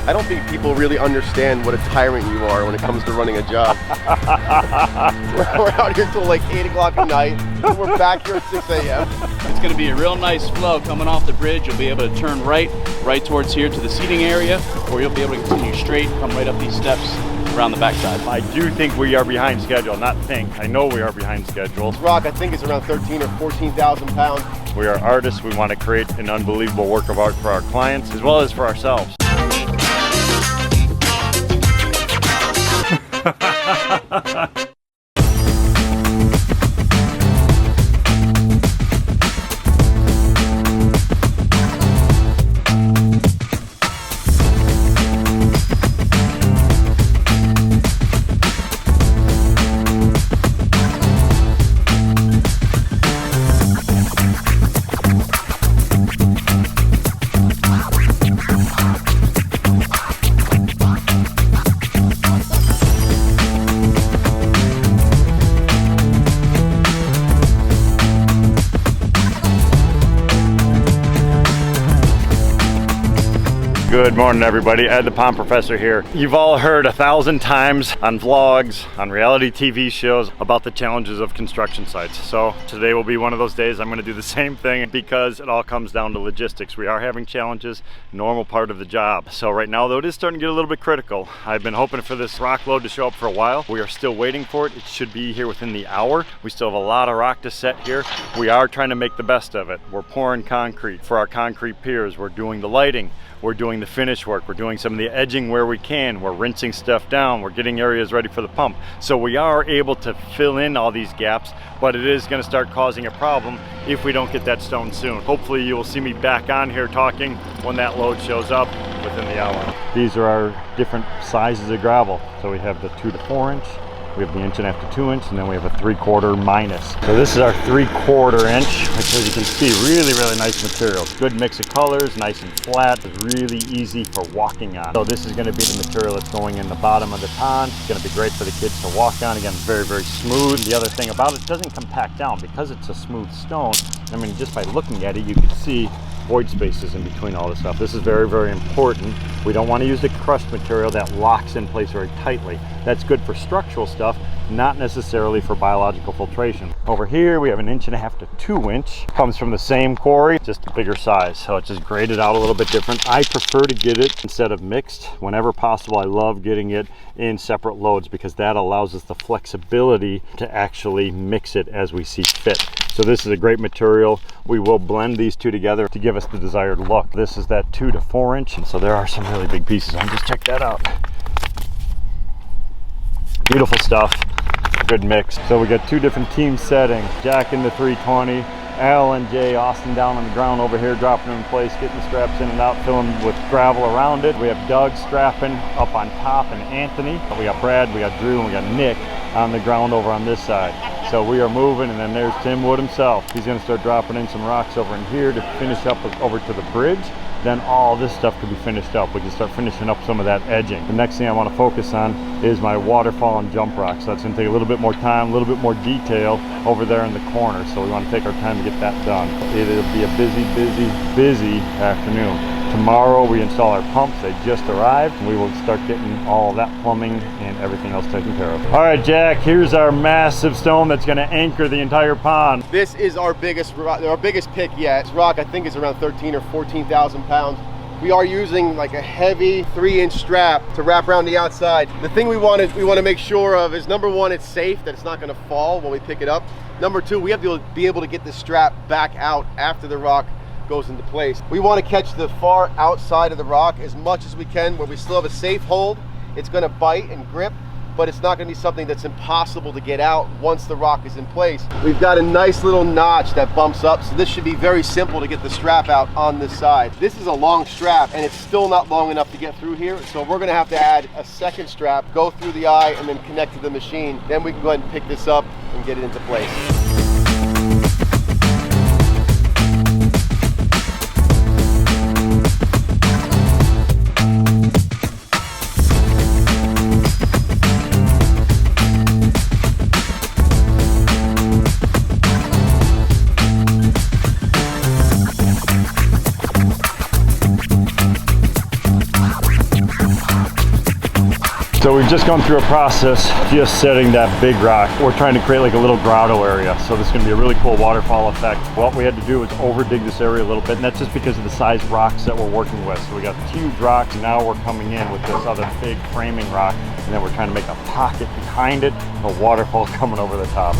I don't think people really understand what a tyrant you are when it comes to running a job. We're out here till like 8 o'clock at night. We're back here at 6 a.m. It's going to be a real nice flow coming off the bridge. You'll be able to turn right towards here to the seating area, or you'll be able to continue straight, come right up these steps around the backside. I do think we are behind schedule. Not think, I know we are behind schedule. This rock, I think, is around 13 or 14,000 pounds. We are artists. We want to create an unbelievable work of art for our clients as well as for ourselves. Good morning, everybody. Ed the Pond Professor here. You've all heard 1,000 times on vlogs, on reality TV shows about the challenges of construction sites. So today will be one of those days. I'm going to do the same thing because it all comes down to logistics. We are having challenges, normal part of the job. So right now, though, it is starting to get a little bit critical. I've been hoping for this rock load to show up for a while. We are still waiting for it. It should be here within the hour. We still have a lot of rock to set here. We are trying to make the best of it. We're pouring concrete for our concrete piers. We're doing the lighting. We're doing the finish work. We're doing some of the edging where we can. We're rinsing stuff down. We're getting areas ready for the pump. So we are able to fill in all these gaps, but it is going to start causing a problem if we don't get that stone soon. Hopefully you will see me back on here talking when that load shows up within the hour. These are our different sizes of gravel. So we have the 2 to 4 inch. We have the 1.5 to 2 inch, and then we have a 3/4 minus. So this is our 3/4 inch, which, as you can see, really nice material. Good mix of colors, nice and flat. It's really easy for walking on. So this is going to be the material that's going in the bottom of the pond. It's going to be great for the kids to walk on. Again, very smooth. The other thing about it doesn't compact down because it's a smooth stone. I mean, just by looking at it, you can see void spaces in between all this stuff. This is very important. We don't want to use the crushed material that locks in place very tightly. That's good for structural stuff, not necessarily for biological filtration. Over here we have an 1.5 to 2 inch. Comes from the same quarry, just a bigger size. So it's just graded out a little bit different. I prefer to get it instead of mixed. Whenever possible, I love getting it in separate loads because that allows us the flexibility to actually mix it as we see fit. So this is a great material. We will blend these two together to give us the desired look. This is that 2 to 4 inch. And so there are some really big pieces. Just check that out. Beautiful stuff, good mix. So we got 2 different team settings. Jack in the 320, Al and Jay Austin down on the ground over here, dropping them in place, getting the straps in and out, filling with gravel around it. We have Doug strapping up on top and Anthony. We got Brad, we got Drew, and we got Nick on the ground over on this side. So we are moving, and then there's Tim Wood himself. He's gonna start dropping in some rocks over in here to finish up over to the bridge. Then all this stuff could be finished up. We can start finishing up some of that edging. The next thing I want to focus on is my waterfall and jump rock. So that's going to take a little bit more time, a little bit more detail over there in the corner. So we want to take our time to get that done. It'll be a busy afternoon. Tomorrow we install our pumps. They just arrived. We will start getting all that plumbing and everything else taken care of. All right, Jack, here's our massive stone that's going to anchor the entire pond. This is our biggest pick yet. This rock, I think, is around 13 or 14,000 pounds. We are using like a heavy 3-inch strap to wrap around the outside. The thing we want to make sure of is, number one, it's safe, that it's not going to fall when we pick it up. Number two, we have to be able to get the strap back out after the rock goes into place. We want to catch the far outside of the rock as much as we can, where we still have a safe hold. It's going to bite and grip, but it's not going to be something that's impossible to get out once the rock is in place. We've got a nice little notch that bumps up, so this should be very simple to get the strap out on this side. This is a long strap, and it's still not long enough to get through here, so we're going to have to add a second strap, go through the eye, and then connect to the machine. Then we can go ahead and pick this up and get it into place. So we've just gone through a process just setting that big rock. We're trying to create like a little grotto area. So this is gonna be a really cool waterfall effect. What we had to do was over dig this area a little bit, and that's just because of the size rocks that we're working with. So we got huge rocks, and now we're coming in with this other big framing rock, and then we're trying to make a pocket behind it, a waterfall coming over the top.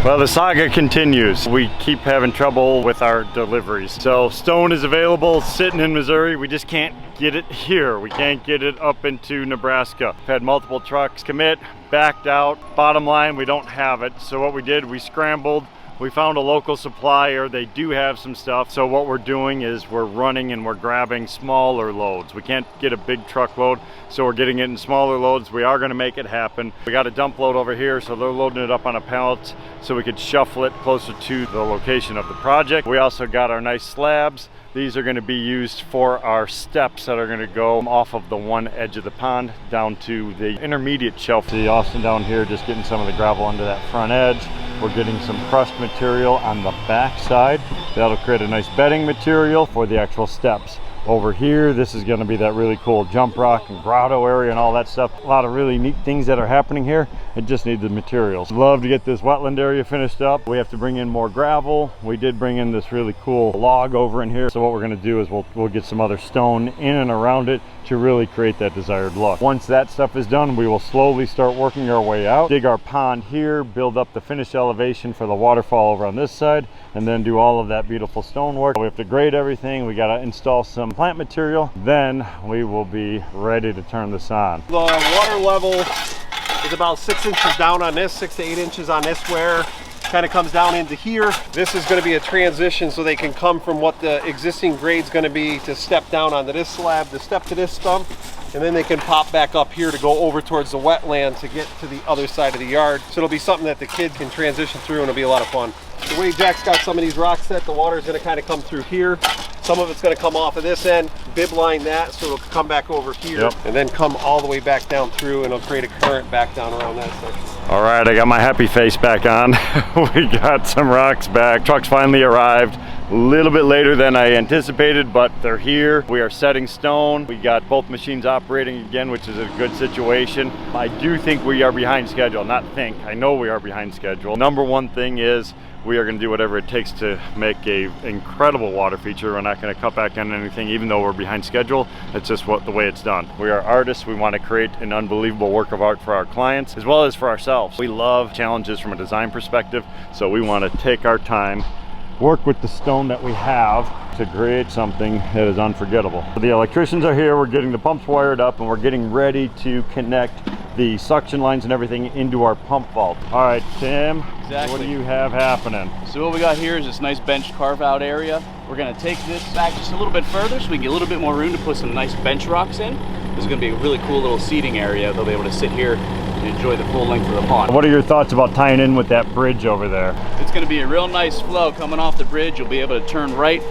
Well, the saga continues. We keep having trouble with our deliveries. So stone is available, sitting in Missouri. We just can't get it here. We can't get it up into Nebraska. We've had multiple trucks commit, backed out. Bottom line, we don't have it. So what we did, we scrambled. We found a local supplier. They do have some stuff. So what we're doing is we're running and we're grabbing smaller loads. We can't get a big truckload, so we're getting it in smaller loads. We are gonna make it happen. We got a dump load over here, so they're loading it up on a pallet so we could shuffle it closer to the location of the project. We also got our nice slabs. These are gonna be used for our steps that are gonna go off of the one edge of the pond down to the intermediate shelf. See Austin down here just getting some of the gravel under that front edge. We're getting some crushed material on the back side. That'll create a nice bedding material for the actual steps. Over here, this is gonna be that really cool jump rock and grotto area and all that stuff. A lot of really neat things that are happening here. It just needs the materials. Love to get this wetland area finished up. We have to bring in more gravel. We did bring in this really cool log over in here. So what we're gonna do is we'll get some other stone in and around it to really create that desired look. Once that stuff is done, we will slowly start working our way out, dig our pond here, build up the finished elevation for the waterfall over on this side, and then do all of that beautiful stonework. We have to grade everything. We gotta install some plant material. Then we will be ready to turn this on. The water level is about 6 inches down on this, 6 to 8 inches on this, where kind of comes down into here. This is going to be a transition so they can come from what the existing grade is going to be to step down onto this slab, to step to this stump, and then they can pop back up here to go over towards the wetland to get to the other side of the yard. So it'll be something that the kid can transition through, and it'll be a lot of fun. The way Jack's got some of these rocks set, the water is going to kind of come through here. Some of it's going to come off of this end, bib line that, so it'll come back over here, and then come all the way back down through, and it'll create a current back down around that section. All right, I got my happy face back on. We got some rocks back. Trucks finally arrived. A little bit later than I anticipated, but they're here. We are setting stone. We got both machines operating again, which is a good situation. I do think we are behind schedule. Not think, I know we are behind schedule. Number one thing is we are going to do whatever it takes to make a incredible water feature. We're not going to cut back on anything, even though we're behind schedule. It's just the way it's done. We are artists. We want to create an unbelievable work of art for our clients, as well as for ourselves. We love challenges from a design perspective, so we want to take our time, work with the stone that we have to create something that is unforgettable. The electricians are here. We're getting the pumps wired up, and we're getting ready to connect the suction lines and everything into our pump vault. All right, Tim, Exactly. what do you have happening? So what we got here is this nice bench carve out area. We're gonna take this back just a little bit further so we can get a little bit more room to put some nice bench rocks in. This is gonna be a really cool little seating area. They'll be able to sit here and enjoy the full length of the pond. What are your thoughts about tying in with that bridge over there? It's gonna be a real nice flow coming off the bridge. You'll be able to turn right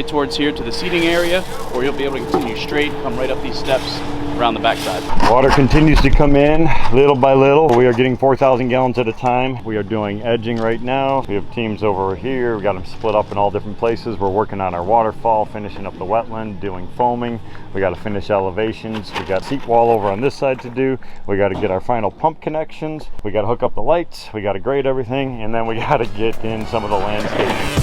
towards here to the seating area, or you'll be able to continue straight, come right up these steps around the backside. Water continues to come in little by little. We are getting 4,000 gallons at a time. We are doing edging right now. We have teams over here. We got them split up in all different places. We're working on our waterfall, finishing up the wetland, doing foaming. We got to finish elevations. We got seat wall over on this side to do. We got to get our final pump connections. We got to hook up the lights. We got to grade everything, and then we got to get in some of the landscaping.